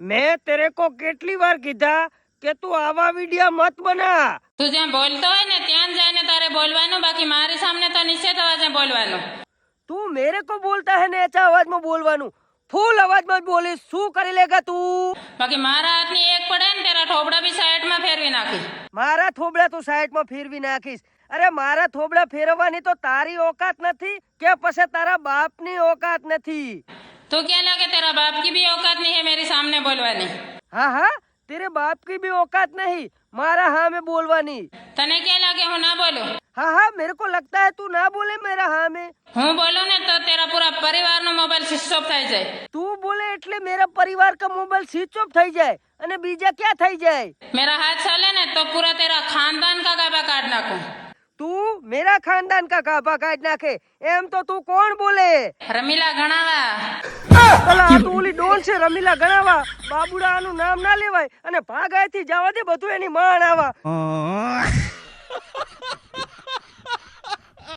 मैं तेरे को કેટલી વાર કીધા કે તું આવા વિડિયો મત બના। તું જ્યાં બોલતો હોય ને ત્યાં જ જઈને તારે બોલવાનું, બાકી મારી સામે તો નિશ્ચિત અવાજે બોલવાનું। તું मेरे को बोलता है ने अच्छा आवाज में बोलવાનું, ફૂલ અવાજ માં બોલીશ, શું કરી લેગા તું? બાકી મારા હાથની એક પડે ને તેરા ઠોબડા બી સાઈડમાં ફેરવી નાખી। મારા થોબડા તું સાઈડમાં ફેરવી નાખીશ? અરે મારા થોબડા ફેરવવાની તો તારી औकात નથી કે પછી તારા બાપની औकात નથી? तो क्या लगे तेरा बाप की भी औकात नहीं है मेरे सामने बोलवानी? हाँ हाँ, तेरे बाप की भी औकात नहीं मारा हाँ में बोलवानी। तने क्या लगे હું ના બોલું? हाँ हाँ, मेरे को लगता है तू ना बोले मेरा हाँ में। હું બોલું ને તો તેરા પૂરા પરિવારનો મોબાઈલ સ્વિચ ઓફ થઈ જાય। તું બોલે એટલે मेरा परिवार का मोबाइल स्विच ऑफ થઈ જાય અને બીજા ક્યાં થઈ જાય? मेरा हाथ चले ने तो पूरा तेरा खानदान का गाबा काट नाखूं। તું मेरा खानदान का गाभा काट नाखे એમ તો તું કોણ બોલે? રમીલા ગણાવા। અલા તું ઓલી ડોન છે રમીલા ગણાવા? બાબુડાનું નામ ના લેવાય અને ભાગ અહીંથી જવા દે, બધું એની માણ આવા।